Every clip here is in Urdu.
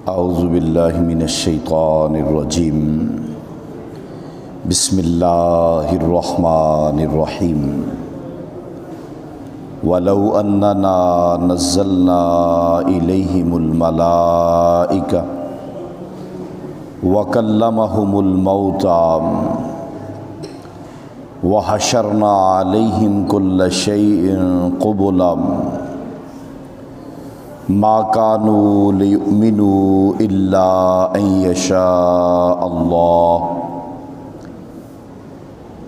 اعوذ باللہ من الشیطان الرجیم بسم اللہ الرحمن الرحیم وَلَوْ أَنَّنَا نَزَّلْنَا إِلَيْهِمُ الْمَلَائِكَةَ وَكَلَّمَهُمُ الْمَوْتَى وَحَشَرْنَا عَلَيْهِمْ كُلَّ شَيْءٍ قُبُلًا مَا كَانُوا لِيُؤْمِنُوا إِلَّا أَن يَشَاءَ اللَّهُ۔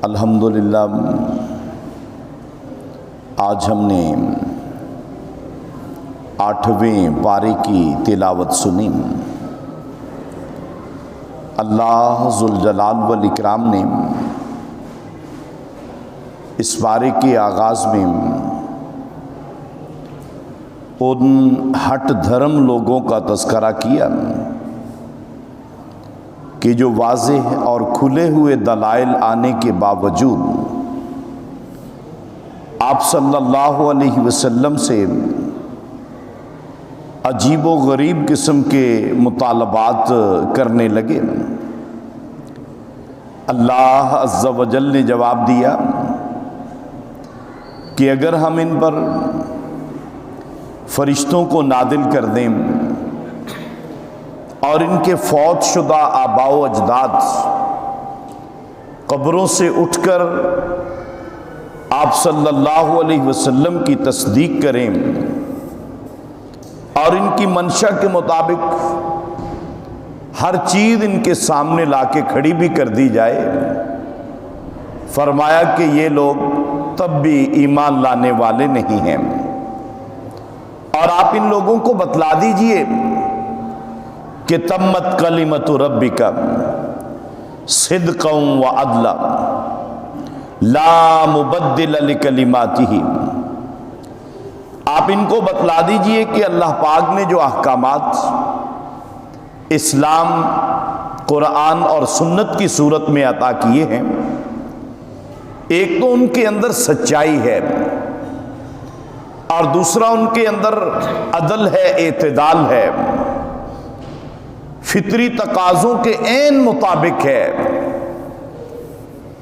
الحمدللہ آج ہم نے 8ویں پارے کی تلاوت سنی۔ اللہ ذوالجلال والاکرام نے اس پارے کے آغاز میں ان ہٹ دھرم لوگوں کا تذکرہ کیا کہ جو واضح اور کھلے ہوئے دلائل آنے کے باوجود آپ صلی اللہ علیہ وسلم سے عجیب و غریب قسم کے مطالبات کرنے لگے۔ اللہ عز و جل نے جواب دیا کہ اگر ہم ان پر فرشتوں کو نازل کر دیں اور ان کے فوت شدہ آباء و اجداد قبروں سے اٹھ کر آپ صلی اللہ علیہ وسلم کی تصدیق کریں اور ان کی منشا کے مطابق ہر چیز ان کے سامنے لا کے کھڑی بھی کر دی جائے، فرمایا کہ یہ لوگ تب بھی ایمان لانے والے نہیں ہیں۔ اور آپ ان لوگوں کو بتلا دیجئے کہ تمت کلمۃ ربک صدقا وعدلا لا مبدل لکلماتہ۔ آپ ان کو بتلا دیجئے کہ اللہ پاک نے جو احکامات اسلام، قرآن اور سنت کی صورت میں عطا کیے ہیں، ایک تو ان کے اندر سچائی ہے اور دوسرا ان کے اندر عدل ہے، اعتدال ہے، فطری تقاضوں کے عین مطابق ہے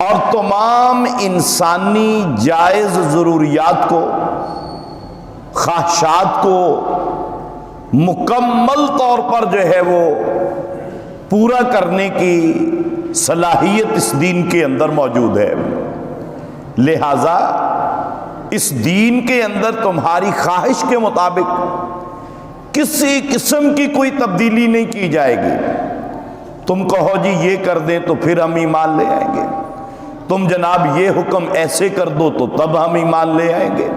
اور تمام انسانی جائز ضروریات کو، خواہشات کو مکمل طور پر جو ہے وہ پورا کرنے کی صلاحیت اس دین کے اندر موجود ہے۔ لہذا اس دین کے اندر تمہاری خواہش کے مطابق کسی قسم کی کوئی تبدیلی نہیں کی جائے گی۔ تم کہو جی یہ کر دیں تو پھر ہم ایمان لے آئیں گے، تم جناب یہ حکم ایسے کر دو تو تب ہم ایمان لے آئیں گے۔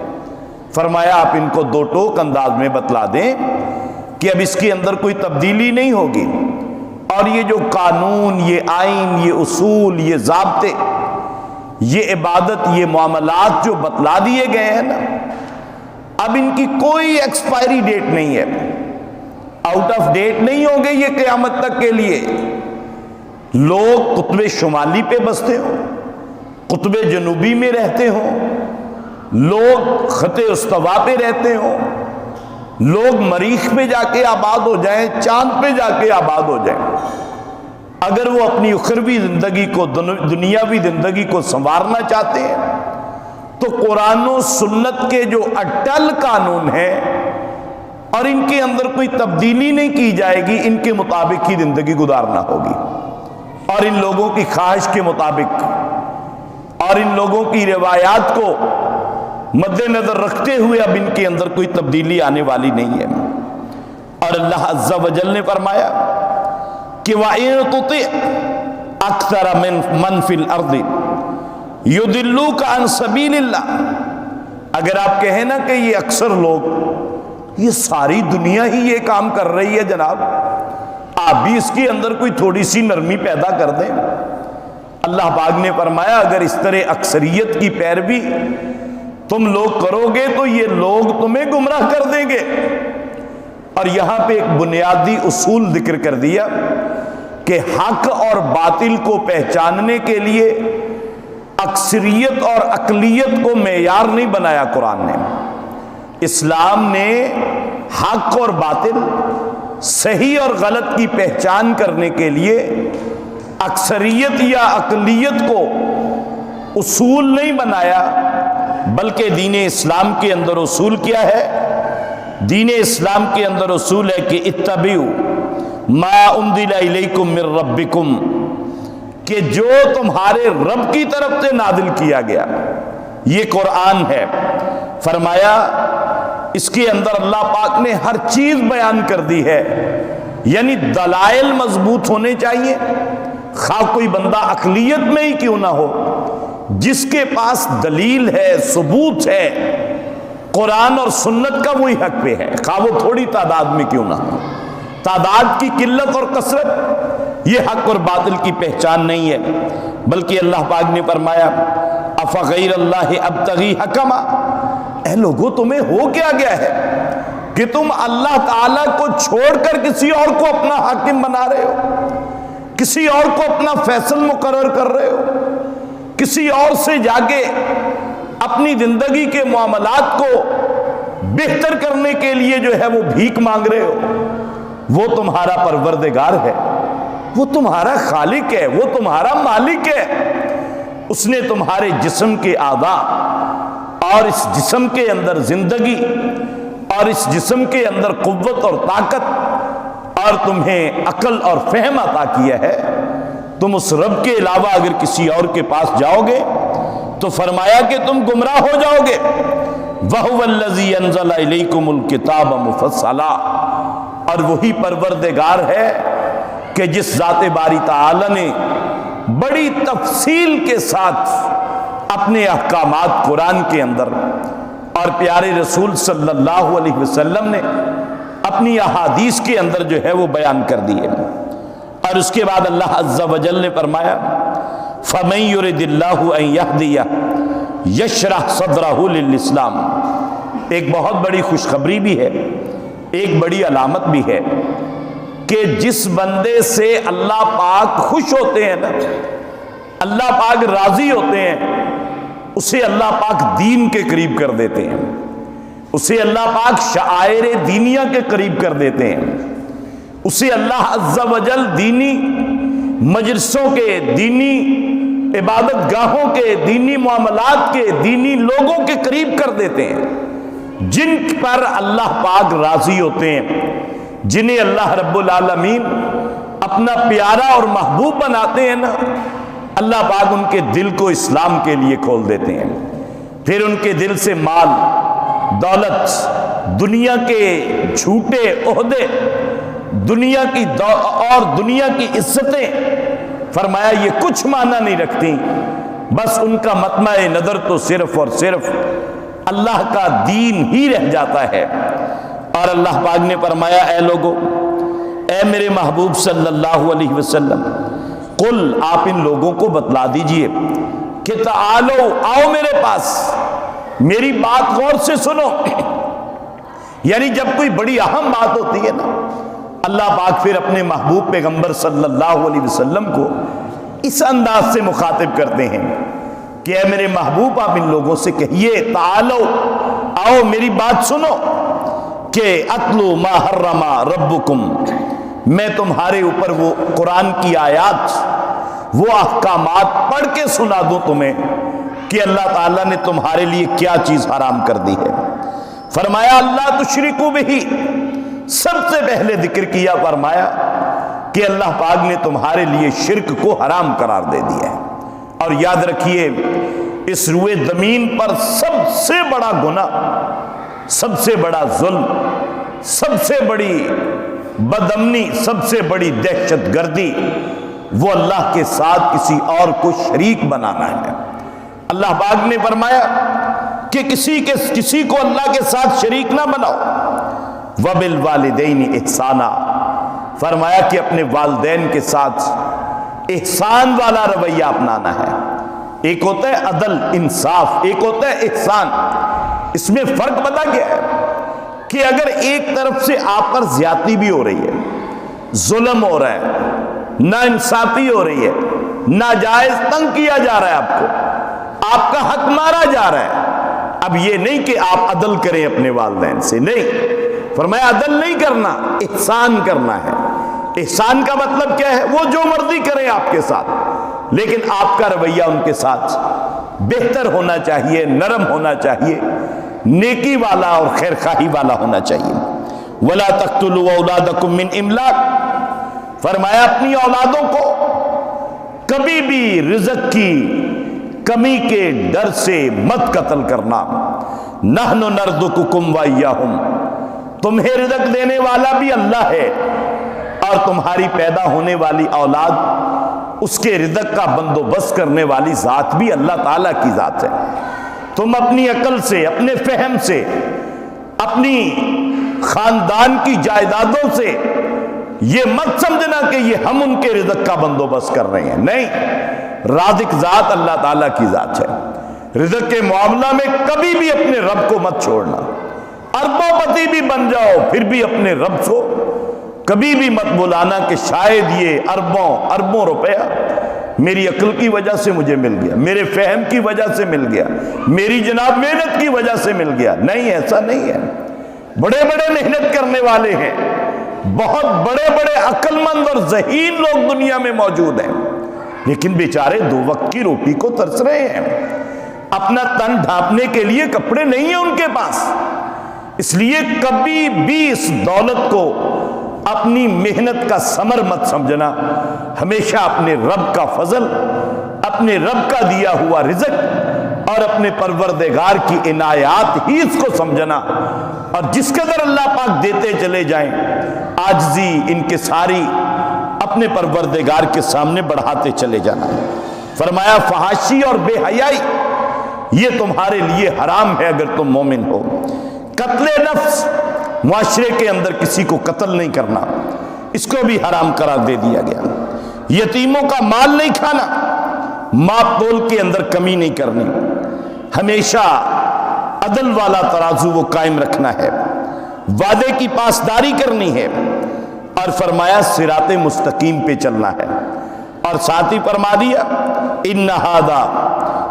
فرمایا آپ ان کو دو ٹوک انداز میں بتلا دیں کہ اب اس کے اندر کوئی تبدیلی نہیں ہوگی، اور یہ جو قانون، یہ آئین، یہ اصول، یہ ضابطے، یہ عبادت، یہ معاملات جو بتلا دیے گئے ہیں نا، اب ان کی کوئی ایکسپائری ڈیٹ نہیں ہے، آؤٹ آف ڈیٹ نہیں ہوں گے یہ قیامت تک کے لیے۔ لوگ قطب شمالی پہ بستے ہوں، قطب جنوبی میں رہتے ہوں، لوگ خط استوا پہ رہتے ہوں، لوگ مریخ پہ جا کے آباد ہو جائیں، چاند پہ جا کے آباد ہو جائیں، اگر وہ اپنی اخروی زندگی کو، دنیاوی زندگی کو سنوارنا چاہتے ہیں تو قرآن و سنت کے جو اٹل قانون ہیں اور ان کے اندر کوئی تبدیلی نہیں کی جائے گی، ان کے مطابق ہی زندگی گزارنا ہوگی، اور ان لوگوں کی خواہش کے مطابق اور ان لوگوں کی روایات کو مد نظر رکھتے ہوئے اب ان کے اندر کوئی تبدیلی آنے والی نہیں ہے۔ اور اللہ عز و جل نے فرمایا کہ وَإِن تُطِعْ أَكْثَرَ مَنْ فِي الْأَرْضِ يُضِلُّوكَ عَنْ سَبِيلِ اللَّهِ، اگر آپ کہیں نا کہ یہ اکثر لوگ، یہ ساری دنیا ہی یہ کام کر رہی ہے جناب، آپ بھی اس کے اندر کوئی تھوڑی سی نرمی پیدا کر دیں۔ اللہ پاک نے فرمایا اگر اس طرح اکثریت کی پیروی تم لوگ کرو گے تو یہ لوگ تمہیں گمراہ کر دیں گے۔ اور یہاں پہ ایک بنیادی اصول ذکر کر دیا کہ حق اور باطل کو پہچاننے کے لیے اکثریت اور اقلیت کو معیار نہیں بنایا قرآن نے۔ اسلام نے حق اور باطل، صحیح اور غلط کی پہچان کرنے کے لیے اکثریت یا اقلیت کو اصول نہیں بنایا، بلکہ دین اسلام کے اندر اصول کیا ہے؟ دین اسلام کے اندر اصول ہے کہ اتبعوا ما انزل الیکم من ربکم، کہ جو تمہارے رب کی طرف سے نازل کیا گیا یہ قرآن ہے۔ فرمایا اس کے اندر اللہ پاک نے ہر چیز بیان کر دی ہے، یعنی دلائل مضبوط ہونے چاہیے، خواہ کوئی بندہ اقلیت میں ہی کیوں نہ ہو، جس کے پاس دلیل ہے، ثبوت ہے قرآن اور سنت کا، وہی حق پہ ہے، خواہ وہ تھوڑی تعداد میں کیوں نہ ہو۔ تعداد کی قلت اور کثرت یہ حق اور باطل کی پہچان نہیں ہے، بلکہ اللہ پاک نے فرمایا افغیر اللہ ابتغی حکما، اے لوگو تمہیں ہو کیا گیا ہے کہ تم اللہ تعالیٰ کو چھوڑ کر کسی اور کو اپنا حاکم بنا رہے ہو، کسی اور کو اپنا فیصل مقرر کر رہے ہو، کسی اور سے جا کے اپنی زندگی کے معاملات کو بہتر کرنے کے لیے جو ہے وہ بھیک مانگ رہے ہو۔ وہ تمہارا پروردگار ہے، وہ تمہارا خالق ہے، وہ تمہارا مالک ہے، اس نے تمہارے جسم کے اعضاء اور اس جسم کے اندر زندگی اور اس جسم کے اندر قوت اور طاقت اور تمہیں عقل اور فہم عطا کیا ہے۔ تم اس رب کے علاوہ اگر کسی اور کے پاس جاؤ گے تو فرمایا کہ تم گمراہ ہو جاؤ گے۔ وَهُوَ الَّذِي أَنزَلَ إِلَيْكُمُ الْكِتَابَ مُفَصَّلًا، اور وہی پروردگار ہے کہ جس ذات باری تعالی نے بڑی تفصیل کے ساتھ اپنے احکامات قرآن کے اندر اور پیارے رسول صلی اللہ علیہ وسلم نے اپنی احادیث کے اندر جو ہے وہ بیان کر دیے۔ اور اس کے بعد اللہ عز و جل نے فرمایا فَمَن يُرِدِ اللَّهُ أَن يَهْدِيَهُ يَشْرَحْ صَدْرَهُ لِلْإِسْلَامِ، ایک بہت بڑی خوشخبری بھی ہے، ایک بڑی علامت بھی ہے کہ جس بندے سے اللہ پاک خوش ہوتے ہیں نا، اللہ پاک راضی ہوتے ہیں، اسے اللہ پاک دین کے قریب کر دیتے ہیں، اسے اللہ پاک شعائر دینیہ کے قریب کر دیتے ہیں، اسے اللہ عز و جل دینی مجلسوں کے، دینی عبادت گاہوں کے، دینی معاملات کے، دینی لوگوں کے قریب کر دیتے ہیں، جن پر اللہ پاک راضی ہوتے ہیں، جنہیں اللہ رب العالمین اپنا پیارا اور محبوب بناتے ہیں نا، اللہ پاک ان کے دل کو اسلام کے لیے کھول دیتے ہیں، پھر ان کے دل سے مال، دولت، دنیا کے جھوٹے عہدے، دنیا کی اور دنیا کی عزتیں، فرمایا یہ کچھ معنی نہیں رکھتی، بس ان کا مطمع نظر تو صرف اور صرف اللہ کا دین ہی رہ جاتا ہے۔ اور اللہ پاک نے فرمایا اے لوگو، اے میرے محبوب صلی اللہ علیہ وسلم، قل، آپ ان لوگوں کو بتلا دیجئے کہ تعالو، آؤ میرے پاس، میری بات غور سے سنو۔ یعنی جب کوئی بڑی اہم بات ہوتی ہے نا، اللہ پاک پھر اپنے محبوب پیغمبر صلی اللہ علیہ وسلم کو اس انداز سے مخاطب کرتے ہیں کہ اے میرے محبوب، آپ ان لوگوں سے کہیے تعالو، آؤ میری بات سنو، کہ اتلو ما حرم ربکم، میں تمہارے اوپر وہ قرآن کی آیات، وہ احکامات پڑھ کے سنا دوں تمہیں کہ اللہ تعالیٰ نے تمہارے لیے کیا چیز حرام کر دی ہے۔ فرمایا اللہ تشرکو بہی، سب سے پہلے ذکر کیا، فرمایا کہ اللہ پاک نے تمہارے لیے شرک کو حرام قرار دے دیا ہے۔ اور یاد رکھیے اس روئے زمین پر سب سے بڑا گناہ، سب سے بڑا ظلم، سب سے بڑی بدامنی، سب سے بڑی دہشت گردی، وہ اللہ کے ساتھ کسی اور کو شریک بنانا ہے۔ اللہ پاک نے فرمایا کہ کسی کو اللہ کے ساتھ شریک نہ بناؤ۔ وَبِالْوَالِدَيْنِ إِحْسَانًا، فرمایا کہ اپنے والدین کے ساتھ احسان والا رویہ اپنانا ہے۔ ایک ہوتا ہے عدل، انصاف، ایک ہوتا ہے احسان۔ اس میں فرق پتہ کیا ہے کہ اگر ایک طرف سے آپ پر زیادتی بھی ہو رہی ہے، ظلم ہو رہا ہے، ناانصافی ہو رہی ہے، ناجائز تنگ کیا جا رہا ہے، آپ کو آپ کا حق مارا جا رہا ہے، اب یہ نہیں کہ آپ عدل کریں اپنے والدین سے، نہیں، فرمایا عدل نہیں کرنا، احسان کرنا ہے۔ احسان کا مطلب کیا ہے؟ وہ جو مرضی کریں آپ کے ساتھ، لیکن آپ کا رویہ ان کے ساتھ بہتر ہونا چاہیے، نرم ہونا چاہیے، نیکی والا اور خیر خواہی والا ہونا چاہیے۔ وَلَا تَقْتُلُوا أَوْلَادَكُم مِّنْ إِمْلَاقٍ، فرمایا اپنی اولادوں کو کبھی بھی رزق کی کمی کے ڈر سے مت قتل کرنا۔ نَحْنُ نَرْزُقُكُمْ وَإِيَّاهُمْ، تمہیں رزق دینے والا بھی اللہ ہے، اور تمہاری پیدا ہونے والی اولاد اس کے رزق کا بندوبست کرنے والی ذات بھی اللہ تعالیٰ کی ذات ہے۔ تم اپنی عقل سے، اپنے فہم سے، اپنی خاندان کی جائیدادوں سے یہ مت سمجھنا کہ یہ ہم ان کے رزق کا بندوبست کر رہے ہیں، نہیں، رازق ذات اللہ تعالیٰ کی ذات ہے۔ رزق کے معاملہ میں کبھی بھی اپنے رب کو مت چھوڑنا، اربوں پتی بھی بن جاؤ پھر بھی اپنے رب کو کبھی بھی مت بلانا کہ شاید یہ اربوں روپیہ میری عقل کی وجہ سے مجھے مل گیا، میرے فہم کی وجہ سے مل گیا، میری جناب محنت کی وجہ سے مل گیا۔ نہیں، ایسا نہیں ہے۔ بڑے بڑے محنت کرنے والے ہیں، بہت بڑے بڑے عقل مند اور ذہین لوگ دنیا میں موجود ہیں، لیکن بیچارے 2 وقت کی روٹی کو ترس رہے ہیں، اپنا تن ڈھانپنے کے لیے کپڑے نہیں ہیں ان کے پاس۔ اس لیے کبھی بھی اس دولت کو اپنی محنت کا ثمر مت سمجھنا، ہمیشہ اپنے رب کا فضل، اپنے رب کا دیا ہوا رزق اور اپنے پروردگار کی عنایات ہی اس کو سمجھنا، اور جس قدر اللہ پاک دیتے چلے جائیں عاجزی ان کے ساری اپنے پروردگار کے سامنے بڑھاتے چلے جانا۔ فرمایا فحاشی اور بے حیائی یہ تمہارے لیے حرام ہے اگر تم مومن ہو۔ قتل نفس، معاشرے کے اندر کسی کو قتل نہیں کرنا، اس کو بھی حرام قرار دے دیا گیا۔ یتیموں کا مال نہیں کھانا، ماپ تول کے اندر کمی نہیں کرنی، ہمیشہ عدل والا ترازو وہ قائم رکھنا ہے، وعدے کی پاسداری کرنی ہے، اور فرمایا صراط مستقیم پہ چلنا ہے، اور ساتھ ہی فرما دیا ان ھذا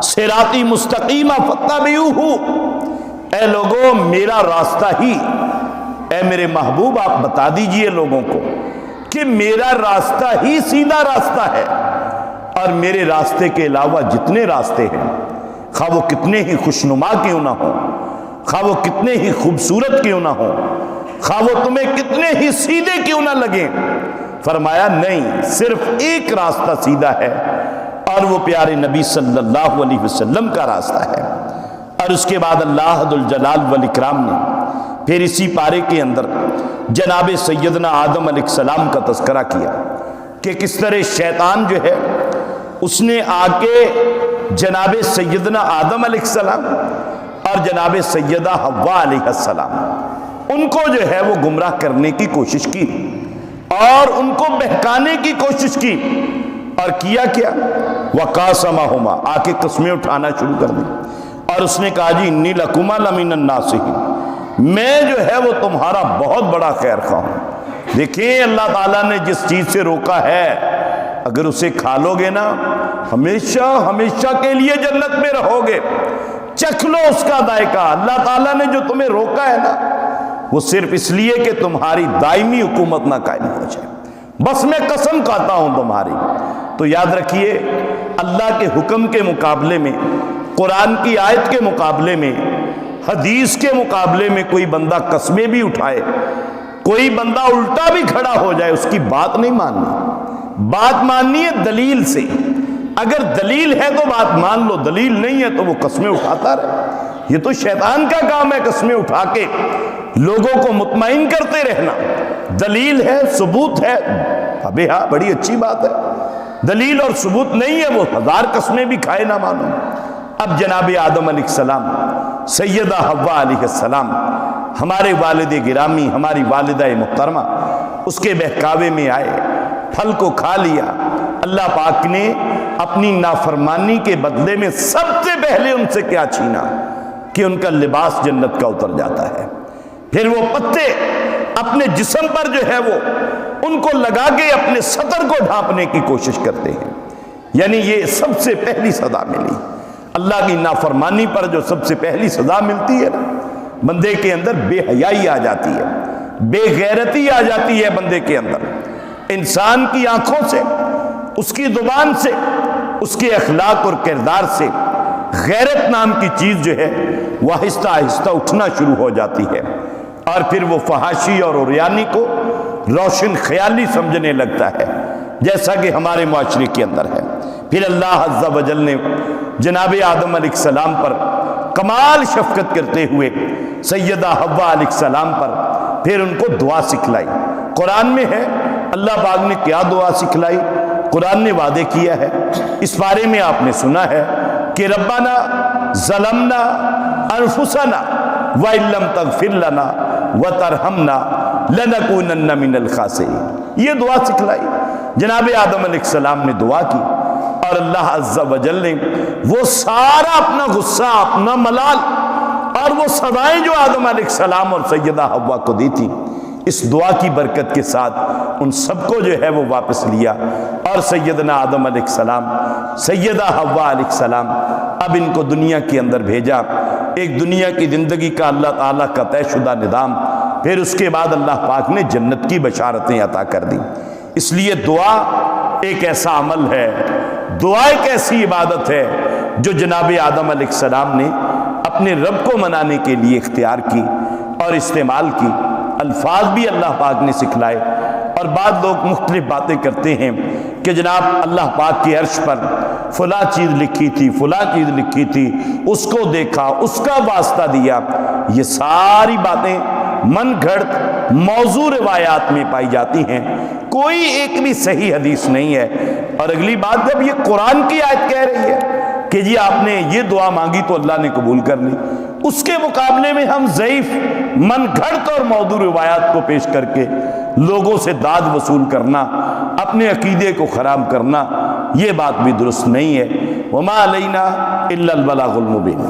صراطی مستقیم فاتبعوہ، اے لوگوں میرا راستہ ہی، اے میرے محبوب آپ بتا دیجئے لوگوں کو کہ میرا راستہ ہی سیدھا راستہ ہے، اور میرے راستے کے علاوہ جتنے راستے ہیں خواہ وہ کتنے ہی خوشنما کیوں نہ ہوں، خواہ وہ کتنے ہی خوبصورت کیوں نہ ہوں، خواہ وہ تمہیں کتنے ہی سیدھے کیوں نہ لگیں، فرمایا نہیں، صرف ایک راستہ سیدھا ہے، اور وہ پیارے نبی صلی اللہ علیہ وسلم کا راستہ ہے۔ اور اس کے بعد اللہ ذوالجلال والاکرام نے پھر اسی پارے کے اندر جناب سیدنا آدم علیہ السلام کا تذکرہ کیا کہ کس طرح شیطان جو ہے اس نے آ کے جناب سیدنا آدم علیہ السلام اور جناب سیدہ حوا علیہ السلام ان کو جو ہے وہ گمراہ کرنے کی کوشش کی اور ان کو بہکانے کی کوشش کی، اور کیا کیا؟ وَقَاسَمَهُمَا، آ کے قسمیں اٹھانا شروع کر دی، اور اس نے کہا جی انی لکما لمن الناصحین، میں جو ہے وہ تمہارا بہت بڑا خیر خواہ ہوں۔ دیکھیں اللہ تعالیٰ نے جس چیز سے روکا ہے اگر اسے کھا لو گے نا ہمیشہ ہمیشہ کے لیے جنت میں رہو گے، چکھ لو اس کا ذائقہ۔ اللہ تعالیٰ نے جو تمہیں روکا ہے نا وہ صرف اس لیے کہ تمہاری دائمی حکومت نہ قائم ہو جائے، بس میں قسم کھاتا ہوں تمہاری۔ تو یاد رکھیے اللہ کے حکم کے مقابلے میں، قرآن کی آیت کے مقابلے میں، حدیث کے مقابلے میں کوئی بندہ قسمیں بھی اٹھائے، کوئی بندہ الٹا بھی کھڑا ہو جائے، اس کی بات نہیں ماننی، بات ماننی ہے دلیل سے۔ اگر دلیل ہے تو بات مان لو، دلیل نہیں ہے تو وہ قسمیں اٹھاتا رہے۔ یہ تو شیطان کا کام ہے، قسمیں اٹھا کے لوگوں کو مطمئن کرتے رہنا۔ دلیل ہے، ثبوت ہے، ابے ہاں بڑی اچھی بات ہے، دلیل اور ثبوت نہیں ہے وہ 1000 قسمیں بھی کھائے نہ مانو۔ اب جناب آدم علیہ السلام، سیدہ حوا علیہ السلام، ہمارے والد گرامی، ہماری والدہ محترمہ، اس کے بہکاوے میں آئے، پھل کو کھا لیا۔ اللہ پاک نے اپنی نافرمانی کے بدلے میں سب سے پہلے ان سے کیا چھینا کہ ان کا لباس جنت کا اتر جاتا ہے، پھر وہ پتے اپنے جسم پر جو ہے وہ ان کو لگا کے اپنے سطر کو ڈھانپنے کی کوشش کرتے ہیں۔ یعنی یہ سب سے پہلی سزا ملی، اللہ کی نافرمانی پر جو سب سے پہلی سزا ملتی ہے نا، بندے کے اندر بے حیائی آ جاتی ہے۔ بے غیرتی آ جاتی ہے بندے کے اندر. انسان کی آنکھوں سے، اس کی زبان سے، اس کے اخلاق اور کردار سے غیرت نام کی چیز جو ہے وہ آہستہ آہستہ اٹھنا شروع ہو جاتی ہے، اور پھر وہ فحاشی اور عریانی کو روشن خیالی سمجھنے لگتا ہے، جیسا کہ ہمارے معاشرے کے اندر ہے. پھر اللہ عز و جل نے جناب آدم علیہ السلام پر کمال شفقت کرتے ہوئے سیدہ حوا علیہ السلام پر پھر ان کو دعا سکھلائی. قرآن میں ہے اللہ پاک نے کیا دعا سکھلائی. قرآن نے وعدے کیا ہے، اس بارے میں آپ نے سنا ہے کہ ربنا ظلمنا انفسنا وان لم تغفر لنا وترحمنا لنکونن من الخاسرین. یہ دعا سکھلائی. جناب آدم علیہ السلام نے دعا کی، اور اللہ عز و جل نے وہ سارا اپنا غصہ، اپنا ملال اور وہ سزائیں جو آدم علیہ السلام اور سیدہ حوا کو دی تھی، اس دعا کی برکت کے ساتھ ان سب کو جو ہے وہ واپس لیا، اور سیدنا آدم علیہ السلام، سیدہ حوا علیہ السلام، اب ان کو دنیا کے اندر بھیجا. ایک دنیا کی زندگی کا اللہ تعالیٰ کا طے شدہ نظام، پھر اس کے بعد اللہ پاک نے جنت کی بشارتیں عطا کر دی. اس لیے دعا ایک ایسا عمل ہے، دعا ایک ایسی عبادت ہے جو جناب آدم علیہ السلام نے اپنے رب کو منانے کے لیے اختیار کی اور استعمال کی. الفاظ بھی اللہ پاک نے سکھلائے. اور بعض لوگ مختلف باتیں کرتے ہیں کہ جناب اللہ پاک کے عرش پر فلاں چیز لکھی تھی، فلاں چیز لکھی تھی، اس کو دیکھا، اس کا واسطہ دیا. یہ ساری باتیں من گھڑت موضوع روایات میں پائی جاتی ہیں، کوئی ایک بھی صحیح حدیث نہیں ہے. اور اگلی بات، جب یہ قرآن کی آیت کہہ رہی ہے کہ جی آپ نے یہ دعا مانگی تو اللہ نے قبول کر لی، اس کے مقابلے میں ہم ضعیف من گھڑت اور موضوع روایات کو پیش کر کے لوگوں سے داد وصول کرنا، اپنے عقیدے کو خراب کرنا، یہ بات بھی درست نہیں ہے. وما علینا الا البلاغ المبین.